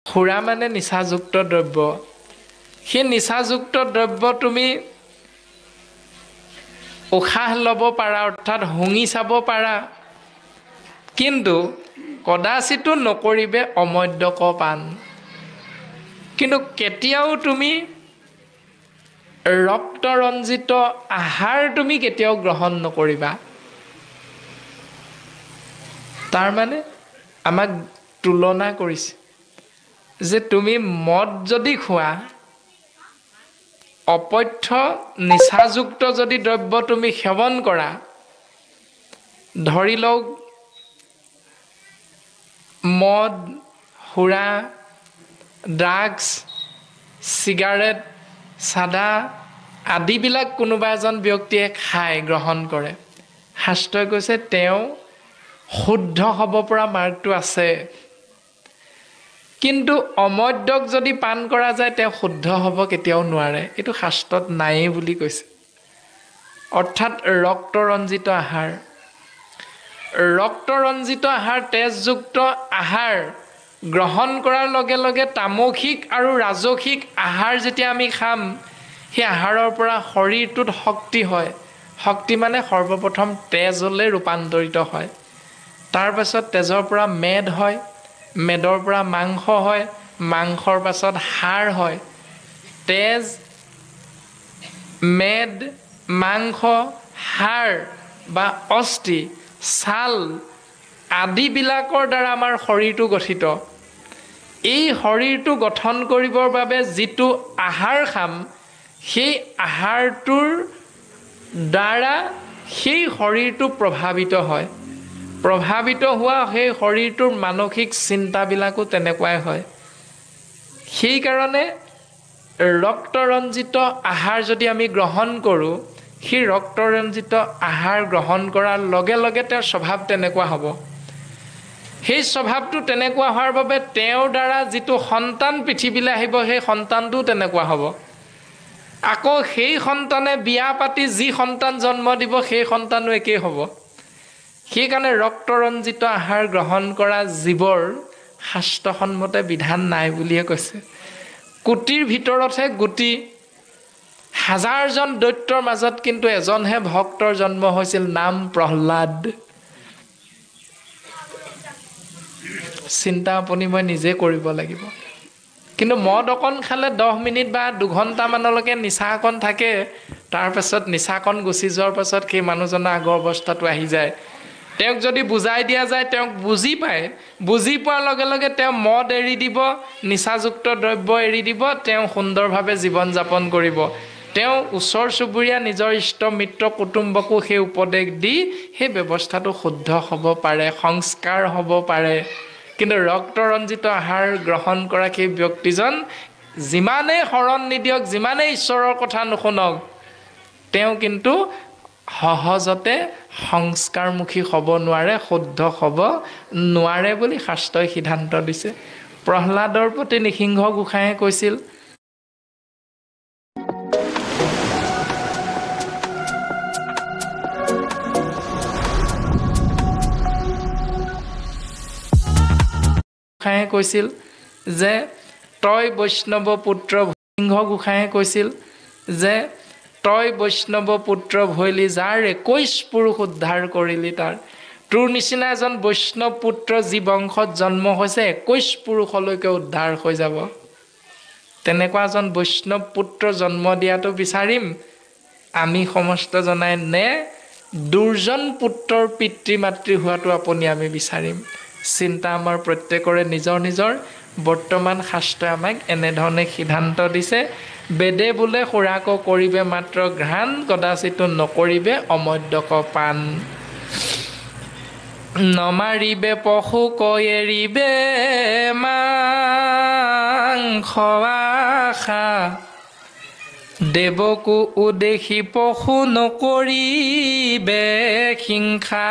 সুৰা মানে নিচাযুক্ত দ্ৰব্য। সেই নিচাযুক্ত দ্ৰব্য তুমি উশাহ ল'ব পাৰা, অৰ্থাৎ শুঙি চাব পাৰা, কিন্তু কদাচিতো নকৰিবে অমদ্যক পান। কিন্তু কেতিয়াও তুমি ৰক্তৰঞ্জিত আহাৰ তুমি কেতিয়াও গ্ৰহণ নকৰিবা। তাৰ মানে আমাক তুলনা কৰিছে যে তুমি মদ যদি খোৱা, অপথ্য নিচাযুক্ত যদি দ্ৰব্য তুমি সেৱন কৰা, ধৰি লওক মদ, সুৰা, ড্ৰাগছ, চিগাৰেট, চাদা আদিবিলাক কোনোবা এজন ব্যক্তিয়ে খায়, গ্ৰহণ কৰে, শাস্ত্ৰই কৈছে তেওঁ শুদ্ধ হ'ব পৰা মাৰ্গটো আছে। কিন্তু অমদ্যক যদি পান কৰা যায় তেওঁ শুদ্ধ হ'ব কেতিয়াও নোৱাৰে, এইটো শাস্ত্ৰত নায়েই বুলি কৈছে। অৰ্থাৎ ৰক্তৰঞ্জিত আহাৰ, ৰক্তৰঞ্জিত আহাৰ, তেজযুক্ত আহাৰ গ্ৰহণ কৰাৰ লগে লগে তামসিক আৰু ৰাজসিক আহাৰ যেতিয়া আমি খাম, সেই আহাৰৰ পৰা শৰীৰটোত শক্তি হয়। শক্তি মানে সৰ্বপ্ৰথম তেজলৈ ৰূপান্তৰিত হয়, তাৰ পাছত তেজৰ পৰা মেদ হয়, মেদৰ পৰা মাংস হয়, মাংসৰ পাছত হাড় হয়। তেজ, মেদ, মাংস, হাড় বা অস্থি, ছাল আদিবিলাকৰ দ্বাৰা আমাৰ শৰীৰটো গঠিত। এই শৰীৰটো গঠন কৰিবৰ বাবে যিটো আহাৰ খাম, সেই আহাৰটোৰ দ্বাৰা সেই শৰীৰটো প্ৰভাৱিত হয়। প্ৰভাৱিত হোৱা সেই শৰীৰটোৰ মানসিক চিন্তাবিলাকো তেনেকুৱাই হয়। সেইকাৰণে ৰক্তৰঞ্জিত আহাৰ যদি আমি গ্ৰহণ কৰোঁ, সেই ৰক্তৰঞ্জিত আহাৰ গ্ৰহণ কৰাৰ লগে লগে তেওঁৰ স্বভাৱ তেনেকুৱা হ'ব। সেই স্বভাৱটো তেনেকুৱা হোৱাৰ বাবে তেওঁৰ দ্বাৰা যিটো সন্তান পৃথিৱীলৈ আহিব, সেই সন্তানটোও তেনেকুৱা হ'ব। আকৌ সেই সন্তানে বিয়া পাতি যি সন্তান জন্ম দিব, সেই সন্তানো একেই হ'ব। সেইকাৰণে ৰক্তৰঞ্জিত আহাৰ গ্ৰহণ কৰা জীৱৰ শাস্ত্ৰসন্মতে বিধান নাই বুলিয়ে কৈছে। কোটিৰ ভিতৰতহে গুটি, হাজাৰজন দৈত্যৰ মাজত কিন্তু এজনহে ভক্তৰ জন্ম হৈছিল, নাম প্ৰহ্লাদ। চিন্তা আপুনি মই নিজে কৰিব লাগিব। কিন্তু মদ অকণ খালে 10 মিনিট বা 2 ঘণ্টামানলৈকে নিচা অকণ থাকে, তাৰপাছত নিচাকণ গুচি যোৱাৰ পাছত সেই মানুহজনৰ আগৰ অৱস্থাটো আহি যায়। তেওঁক যদি বুজাই দিয়া যায়, তেওঁক বুজি পায়, বুজি পোৱাৰ লগে লগে তেওঁ মদ এৰি দিব, নিচাযুক্ত দ্ৰব্য এৰি দিব, তেওঁ সুন্দৰভাৱে জীৱন যাপন কৰিব। তেওঁ ওচৰ চুবুৰীয়া নিজৰ ইষ্ট মিত্ৰ কুটুম্বকো সেই উপদেশ দি সেই ব্যৱস্থাটো শুদ্ধ হ'ব পাৰে, সংস্কাৰ হ'ব পাৰে। কিন্তু ৰক্তৰঞ্জিত আহাৰ গ্ৰহণ কৰা সেই ব্যক্তিজন যিমানেই শৰণ নিদিয়ক, যিমানেই ঈশ্বৰৰ কথা নুশুনক, তেওঁ কিন্তু সহজতে সংস্কাৰমুখী হ'ব নোৱাৰে, শুদ্ধ হ'ব নোৱাৰে বুলি শাস্ত্ৰই সিদ্ধান্ত দিছে। প্ৰহ্লাদৰ প্ৰতি নৃসিংহ গোসাঁইয়ে কৈছিল, যে তই বৈষ্ণৱ পুত্ৰ, সিংহ গোসাঁইয়ে কৈছিল যে তই বৈষ্ণৱ পুত্ৰ ভৈলি, যাৰ 21 পুৰুষ উদ্ধাৰ কৰিলি তাৰ। তোৰ নিচিনা এজন বৈষ্ণৱ পুত্ৰ যি বংশত জন্ম হৈছে, 21 পুৰুষলৈকে উদ্ধাৰ হৈ যাব। তেনেকুৱা এজন বৈষ্ণৱ পুত্ৰ জন্ম দিয়াটো বিচাৰিম আমি সমস্ত জনাই, নে দুৰ্জন পুত্ৰৰ পিতৃ মাতৃ হোৱাটো আমি বিচাৰিম? চিন্তা আমাৰ প্ৰত্যেকৰে নিজৰ নিজৰ। বৰ্তমান শাস্ত্ৰই আমাক এনেধৰণে সিদ্ধান্ত দিছে, বেদে বোলে সুৰাক কৰিবে মাত্ৰ ঘ্ৰাণ, কদাচিতো নকৰিবে অমদ্যক পান। নমাৰিবে পশু কয়েৰিবে মাংস আশা, দেৱকো উদেশী পশু নকৰিবে হিংসা।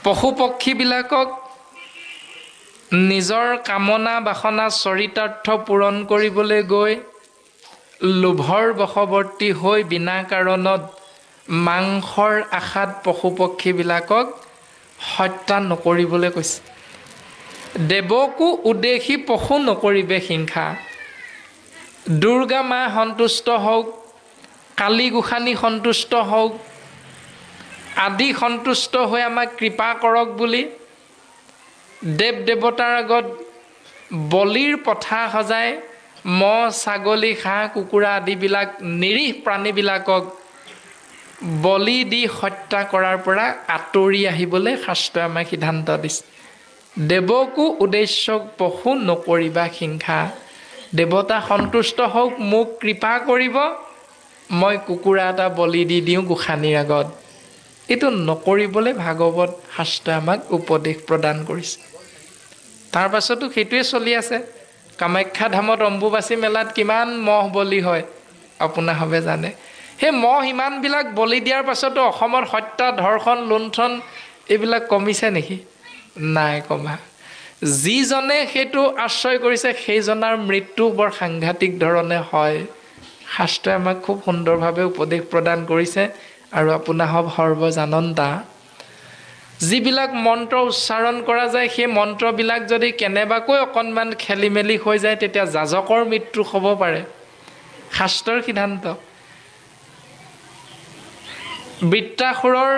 পশু পক্ষীবিলাকক নিজৰ কামনা বাসনা চৰিতাৰ্থ পূৰণ কৰিবলৈ গৈ লোভৰ বশৱৰ্তী হৈ বিনা কাৰণত মাংসৰ আশাত পশু পক্ষীবিলাকক হত্যা নকৰিবলৈ কৈছে। দেৱকো উদ্দেশী পশু নকৰিবে হিংসা। দুৰ্গা মা সন্তুষ্ট হওক, কালী গোসানী সন্তুষ্ট হওক, আদি সন্তুষ্ট হৈ আমাক কৃপা কৰক বুলি দেৱ দেৱতাৰ আগত বলিৰ পথা সজাই মহ, ছাগলী, হাঁহ, কুকুৰা আদিবিলাক নিৰীহ প্ৰাণীবিলাকক বলি দি হত্যা কৰাৰ পৰা আঁতৰি আহিবলৈ শাস্ত্ৰই আমাক সিদ্ধান্ত দিছে। দেৱকো উদ্দেশ্য পশু নকৰিবা হিংসা। দেৱতা সন্তুষ্ট হওক, মোক কৃপা কৰিব, মই কুকুৰা এটা বলি দি দিওঁ গোসানীৰ আগত। এইটো নকৰিবলৈ ভাগৱত শাস্ত্ৰই আমাক উপদেশ প্ৰদান কৰিছে। তাৰ পাছতো সেইটোৱে চলি আছে। কামাখ্যা ধামত অম্বুবাচী মেলাত কিমান মহ বলি হয় আপোনাৰভাৱে জানে। সেই মহ ইমানবিলাক বলি দিয়াৰ পাছতো অসমত হত্যা, ধৰ্ষণ, লুণ্ঠন এইবিলাক কমিছে নেকি? নাই কমা। যিজনে সেইটো আশ্ৰয় কৰিছে সেইজনৰ মৃত্যু বৰ সাংঘাতিক ধৰণে হয়। শাস্ত্ৰই আমাক খুব সুন্দৰভাৱে উপদেশ প্ৰদান কৰিছে। আৰু আপোনাৰ সৰ্বজানন্তা যিবিলাক মন্ত্ৰ উচ্চাৰণ কৰা যায়, সেই মন্ত্ৰবিলাক যদি কেনেবাকৈ অকণমান খেলি মেলি হৈ যায় তেতিয়া যাজকৰ মৃত্যু হ'ব পাৰে। শাস্ত্ৰৰ সিদ্ধান্ত। বৃত্ৰাসুৰৰ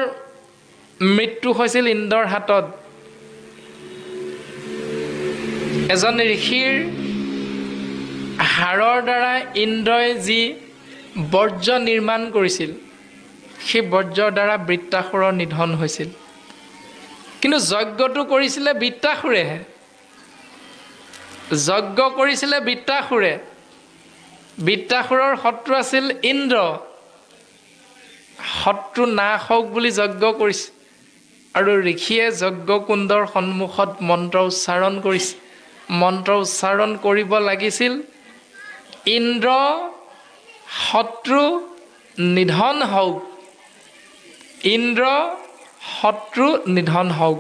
মৃত্যু হৈছিল ইন্দ্ৰৰ হাতত। এজন ঋষিৰ হাড়ৰ দ্বাৰা ইন্দ্ৰই যি বৰ্জ্য নিৰ্মাণ কৰিছিল, সেই বৰ্জ্যৰ দ্বাৰা বৃত্ৰাসুৰৰ নিধন হৈছিল। কিন্তু যজ্ঞটো কৰিছিলে বৃত্ৰাসুৰেহে। যজ্ঞ কৰিছিলে বৃত্ৰাসুৰে। বৃত্ৰাসুৰৰ শত্ৰু আছিল ইন্দ্ৰ। শত্ৰু নাশ হওক বুলি যজ্ঞ কৰিছে। আৰু ঋষিয়ে যজ্ঞকুণ্ডৰ সন্মুখত মন্ত্ৰ উচ্চাৰণ কৰিছে। মন্ত্ৰ উচ্চাৰণ কৰিব লাগিছিল, ইন্দ্ৰ শত্ৰু নিধন হওক, ইন্দ্ৰ শত্ৰু নিধন হওক।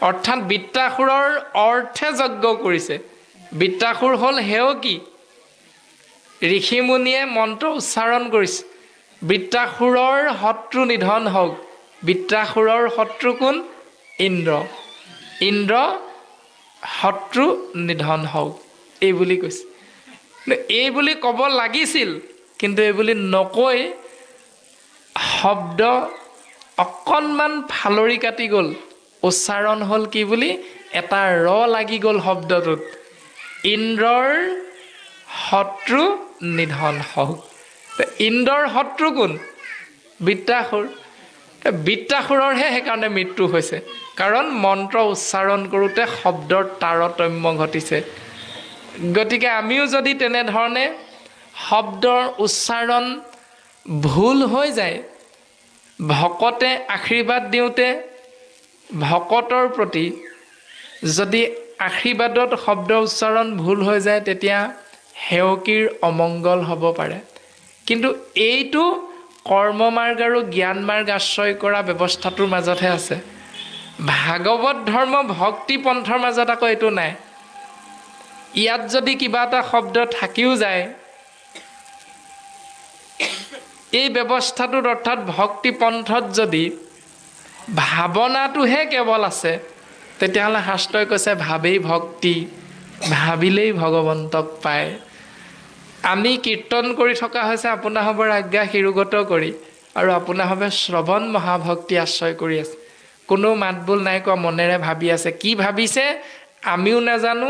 অৰ্থাৎ বৃত্ৰাসুৰৰ অৰ্থে যজ্ঞ কৰিছে। বৃত্ৰাসুৰ হ'ল সেৱকী। ঋষিমুনিয়ে মন্ত্ৰ উচ্চাৰণ কৰিছে, বৃত্ৰাসুৰৰ শত্ৰু নিধন হওক। বৃত্ৰাসুৰৰ শত্ৰু কোন? ইন্দ্ৰ। ইন্দ্ৰ শত্ৰু নিধন হওক, এই বুলি কৈছে। এই বুলি ক'ব লাগিছিল, কিন্তু এই বুলি নকৈ শব্দ অকণমান ফালৰি কাটি গ'ল। উচ্চাৰণ হ'ল কি বুলি? এটা ৰ লাগি গ'ল শব্দটোত। ইন্দ্ৰৰ শত্ৰু নিধন হওক। ইন্দ্ৰৰ শত্ৰু কোন? বৃত্ৰাসুৰ। বৃত্ৰাসুৰৰহে সেইকাৰণে মৃত্যু হৈছে, কাৰণ মন্ত্ৰ উচ্চাৰণ কৰোঁতে শব্দৰ তাৰতম্য ঘটিছে। গতিকে আমিও যদি তেনেধৰণে শব্দৰ উচ্চাৰণ ভুল হৈ যায়, ভকতে আশীৰ্বাদ দিওঁতে ভকতৰ প্ৰতি যদি আশীৰ্বাদত শব্দ উচ্চাৰণ ভুল হৈ যায়, তেতিয়া সেৱকীৰ অমংগল হ'ব পাৰে। কিন্তু এইটো কৰ্মমাৰ্গ আৰু জ্ঞান মাৰ্গ আশ্ৰয় কৰা ব্যৱস্থাটোৰ মাজতহে আছে। ভাগৱত ধৰ্ম ভক্তি পন্থৰ মাজত আকৌ এইটো নাই। ইয়াত যদি কিবা এটা শব্দ থাকিও যায়, এই ব্যৱস্থাটোত অৰ্থাৎ ভক্তি পন্থত যদি ভাৱনাটোহে কেৱল আছে, তেতিয়াহ'লে শাস্ত্ৰই কৈছে ভাৱেই ভক্তি, ভাবিলেই ভগৱন্তক পায়। আমি কীৰ্তন কৰি থকা হৈছে আপোনাসৱৰ আজ্ঞা শিৰোগত কৰি, আৰু আপোনাসৱে শ্ৰৱণ মহাভক্তি আশ্ৰয় কৰি আছে। কোনো মাতবোল নাই কোৱা, মনেৰে ভাবি আছে। কি ভাবিছে আমিও নাজানো,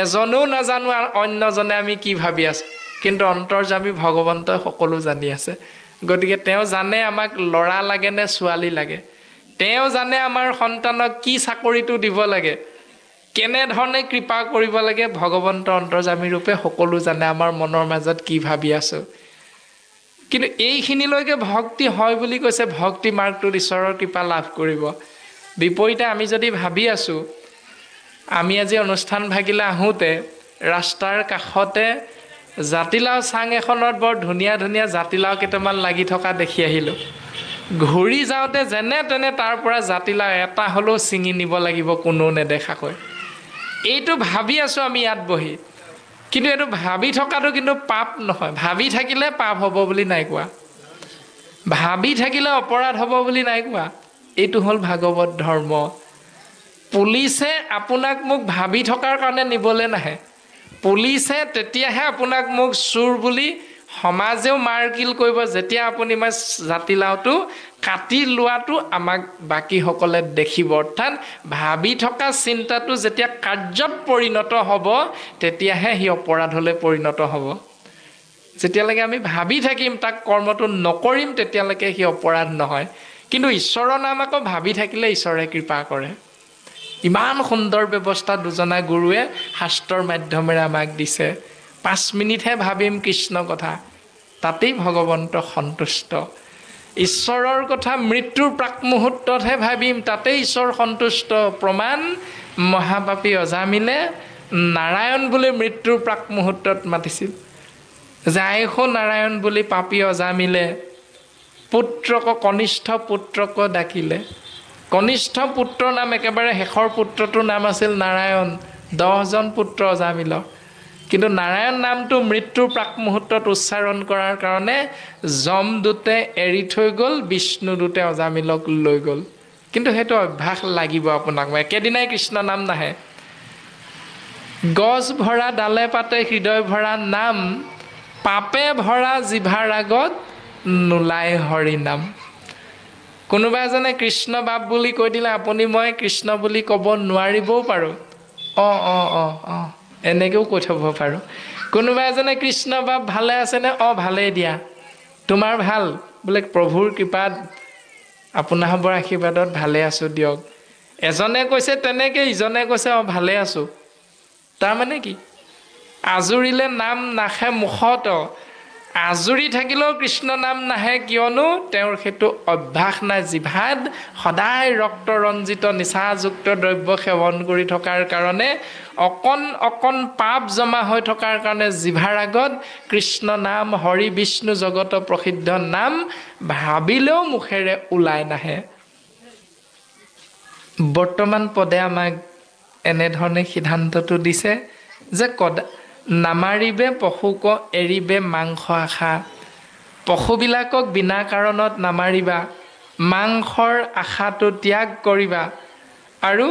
এজনেও নাজানো, আৰু অন্যজনে আমি কি ভাবি আছোঁ। কিন্তু অন্তৰ্যামী ভগৱন্তই সকলো জানি আছে। গতিকে তেওঁ জানে আমাক ল'ৰা লাগে নে ছোৱালী লাগে। তেওঁ জানে আমাৰ সন্তানক কি চাকৰিটো দিব লাগে, কেনেধৰণে কৃপা কৰিব লাগে। ভগৱন্ত অন্তৰ্যামী ৰূপে সকলো জানে আমাৰ মনৰ মাজত কি ভাবি আছোঁ। কিন্তু এইখিনিলৈকে ভক্তি হয় বুলি কৈছে, ভক্তি মাৰ্গটোত ঈশ্বৰৰ কৃপা লাভ কৰিব। বিপৰীতে আমি যদি ভাবি আছোঁ, আমি আজি অনুষ্ঠান ভাগিলে আহোঁতে ৰাস্তাৰ কাষতে জাতিলাও চাং এখনত বৰ ধুনীয়া ধুনীয়া জাতিলাও কেইটামান লাগি থকা দেখি আহিলোঁ। ঘূৰি যাওঁতে যেনে তেনে তাৰ পৰা জাতিলাও এটা হ'লেও ছিঙি নিব লাগিব কোনো নেদেখাকৈ। এইটো ভাবি আছোঁ আমি ইয়াত বহি, কিন্তু এইটো ভাবি থকাটো কিন্তু পাপ নহয়। ভাবি থাকিলে পাপ হ'ব বুলি নাই কোৱা, ভাবি থাকিলে অপৰাধ হ'ব বুলি নাই কোৱা। এইটো হ'ল ভাগৱত ধৰ্ম। পুলিচে আপোনাক মোক ভাবি থকাৰ কাৰণে নিবলৈ নাহে। পুলিচে তেতিয়াহে আপোনাক মোক চোৰ বুলি সমাজেও মাৰকিল কৰিব যেতিয়া আপুনি মই জাতিলাওটো কাটি লোৱাটো আমাক বাকীসকলে দেখিব। অৰ্থাৎ ভাবি থকা চিন্তাটো যেতিয়া কাৰ্যত পৰিণত হ'ব তেতিয়াহে সি অপৰাধলৈ পৰিণত হ'ব। যেতিয়ালৈকে আমি ভাবি থাকিম তাক কৰ্মটো নকৰিম তেতিয়ালৈকে সি অপৰাধ নহয়। কিন্তু ঈশ্বৰৰ নাম আকৌ ভাবি থাকিলে ঈশ্বৰে কৃপা কৰে। ইমান সুন্দৰ ব্যৱস্থা দুজনা গুৰুৱে শাস্ত্ৰৰ মাধ্যমেৰে আমাক দিছে। 5 মিনিটহে ভাবিম কৃষ্ণ কথা, তাতেই ভগৱন্ত সন্তুষ্ট। ঈশ্বৰৰ কথা মৃত্যুৰ প্ৰাক মুহূৰ্ততহে ভাবিম, তাতেই ঈশ্বৰ সন্তুষ্ট। প্ৰমাণ মহাপাপী অজামিলে নাৰায়ণ বুলি মৃত্যুৰ প্ৰাক মুহূৰ্তত মাতিছিল। যায়সো নাৰায়ণ বুলি পাপী অজামিলে পুত্ৰক কনিষ্ঠ পুত্ৰক ডাকিলে। কনিষ্ঠ পুত্ৰৰ নাম একেবাৰে শেষৰ পুত্ৰটোৰ নাম আছিল নাৰায়ণ। 10জন পুত্ৰ অজামিলৰ, কিন্তু নাৰায়ণ নামটো মৃত্যুৰ প্ৰাক মুহূৰ্তত উচ্চাৰণ কৰাৰ কাৰণে যমদূতে এৰি থৈ গ'ল, বিষ্ণুদূতে অজামিলক লৈ গ'ল। কিন্তু সেইটো অভ্যাস লাগিব আপোনাক। একেদিনাই কৃষ্ণ নাম নাহে। গছ ভৰা ডালে পাতে হৃদয় ভৰা নাম, পাপে ভৰা জিভাৰ আগত নোলাই হৰি নাম। কোনোবা এজনে কৃষ্ণ বাপ বুলি কৈ দিলে আপুনি মই কৃষ্ণ বুলি ক'ব নোৱাৰিবও পাৰোঁ। এনেকৈও কৈ থ'ব পাৰোঁ। কোনোবা এজনে কৃষ্ণ বাপ ভালে আছেনে? ভালেই দিয়া। তোমাৰ ভাল? বোলে প্ৰভুৰ কৃপাত আপোনাৰবৰ আশীৰ্বাদত ভালে আছোঁ দিয়ক। এজনে কৈছে তেনেকৈ, ইজনে কৈছে ভালে আছোঁ। তাৰমানে কি? আজুৰিলে নাম নাখে মুখত। আজুৰি থাকিলেও কৃষ্ণ নাম নাহে, কিয়নো তেওঁৰ সেইটো অভ্যাস নাই। জিভাত সদায় ৰক্ত ৰঞ্জিত নিচাযুক্ত দ্ৰব্য সেৱন কৰি থকাৰ কাৰণে অকণ অকণ পাপ জমা হৈ থকাৰ কাৰণে জিভাৰ আগত কৃষ্ণ নাম, হৰি বিষ্ণু জগত প্ৰসিদ্ধ নাম ভাবিলেও মুখেৰে ওলাই নাহে। বৰ্তমান পদে আমাক এনেধৰণে সিদ্ধান্তটো দিছে যে নামাৰিবে পশুক এৰিবে মাংস আশা। পশুবিলাকক বিনা কাৰণত নামাৰিবা, মাংসৰ আশাটো ত্যাগ কৰিবা, আৰু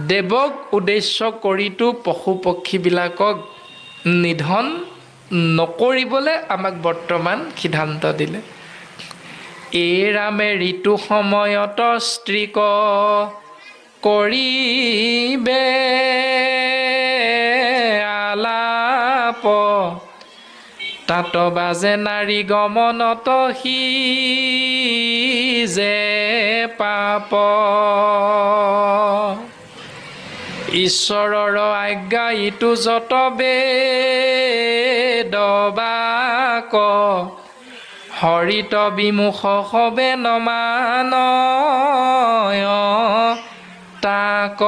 দেৱক উদ্দেশ্য কৰিতো পশু পক্ষীবিলাকক নিধন নকৰিবলৈ আমাক বৰ্তমান সিদ্ধান্ত দিলে। এই ৰামে ঋতু সময়ত স্ত্ৰীক কৰিবে আলাপ, তাত বাজে নাৰী গমনত সি যে পাপ। ঈশ্বৰৰ আজ্ঞা ইটো যত বেদবাক, হৰিত বিমুখ হবে নমানয় তাক।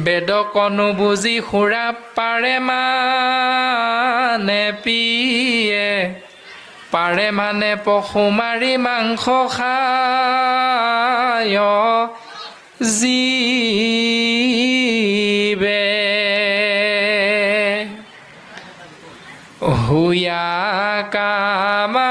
বেদকনো বুজি সুৰা পাৰে মানে পিয়ে, পাৰে মানে পশু মাৰি মাংস খায় জীবে। হুয়া কামা